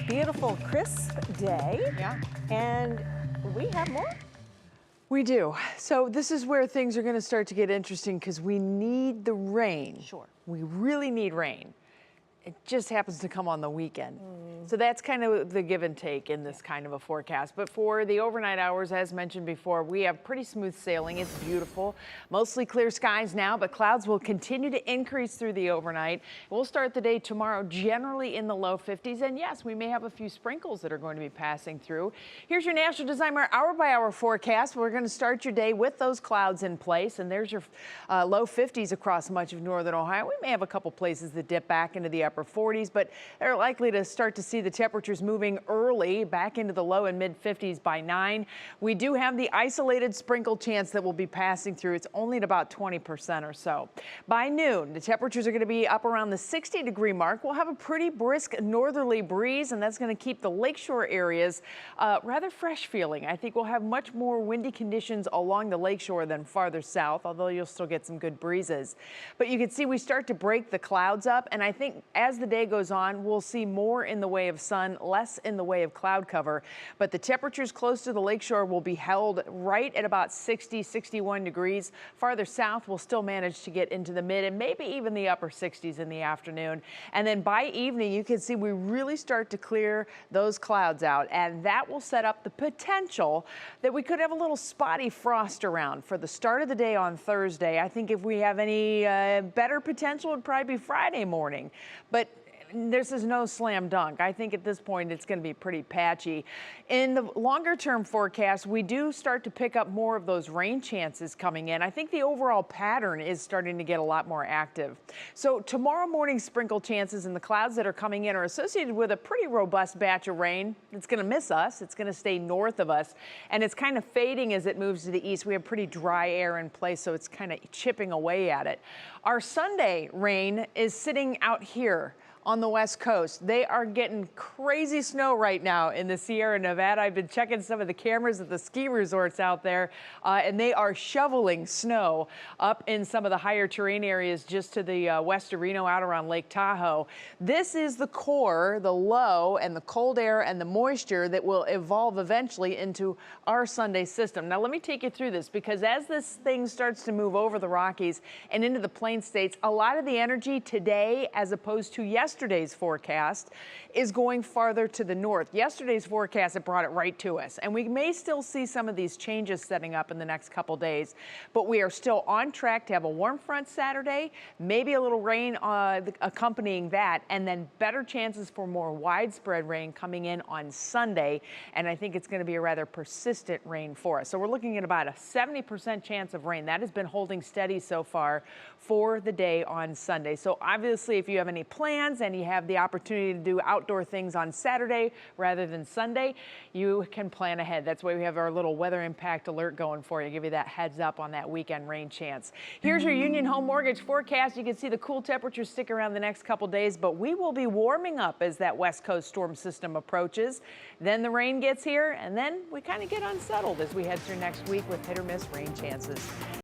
Beautiful, crisp day. Yeah. And we have more. We do. So this is where things are going to start to get interesting because we need the rain. Sure. We really need rain. It just happens to come on the weekend. So that's kind of the give and take in this kind of a forecast. But for the overnight hours, as mentioned before, we have pretty smooth sailing. It's beautiful. Mostly clear skies now, but clouds will continue to increase through the overnight. We'll start the day tomorrow generally in the low 50s. And yes, we may have a few sprinkles that are going to be passing through. Here's your National Designer hour-by-hour forecast. We're going to start your day with those clouds in place. And there's your low 50s across much of northern Ohio. We may have a couple places that dip back into the upper 40s, but they're likely to start to see the temperatures moving early back into the low and mid 50s by 9. We do have the isolated sprinkle chance that will be passing through. It's only at about 20% or so. By noon, the temperatures are going to be up around the 60-degree mark. We'll have a pretty brisk northerly breeze, and that's going to keep the lakeshore areas rather fresh feeling. I think we'll have much more windy conditions along the lakeshore than farther south, although you'll still get some good breezes. But you can see we start to break the clouds up, and I think as the day goes on, we'll see more in the way of sun, less in the way of cloud cover. But the temperatures close to the lakeshore will be held right at about 60, 61 degrees. Farther south, we'll still manage to get into the mid and maybe even the upper 60s in the afternoon. And then by evening, you can see we really start to clear those clouds out, and that will set up the potential that we could have a little spotty frost around for the start of the day on Thursday. I think if we have any better potential, it would probably be Friday morning. But this is no slam dunk. I think at this point it's going to be pretty patchy. In the longer term forecast, we do start to pick up more of those rain chances coming in. I think the overall pattern is starting to get a lot more active. So tomorrow morning sprinkle chances and the clouds that are coming in are associated with a pretty robust batch of rain. It's going to miss us. It's going to stay north of us, and it's kind of fading as it moves to the east. We have pretty dry air in place, so it's kind of chipping away at it. Our Sunday rain is sitting out here on the West Coast. They are getting crazy snow right now in the Sierra Nevada. I've been checking some of the cameras at the ski resorts out there, and they are shoveling snow up in some of the higher terrain areas just to the west of Reno, out around Lake Tahoe. This is the core, the low, and the cold air and the moisture that will evolve eventually into our Sunday system. Now, let me take you through this, because as this thing starts to move over the Rockies and into the Plain States, a lot of the energy today, as opposed to yesterday's forecast, is going farther to the north. Yesterday's forecast, it brought it right to us, and we may still see some of these changes setting up in the next couple days, but we are still on track to have a warm front Saturday, maybe a little rain accompanying that, and then better chances for more widespread rain coming in on Sunday. And I think it's going to be a rather persistent rain for us. So we're looking at about a 70% chance of rain. That has been holding steady so far for the day on Sunday. So obviously, if you have any plans and you have the opportunity to do outdoor things on Saturday rather than Sunday, you can plan ahead. That's why we have our little weather impact alert going for you, give you that heads up on that weekend rain chance. Here's your Union Home Mortgage forecast. You can see the cool temperatures stick around the next couple days, but we will be warming up as that West Coast storm system approaches. Then the rain gets here, and then we kind of get unsettled as we head through next week with hit or miss rain chances.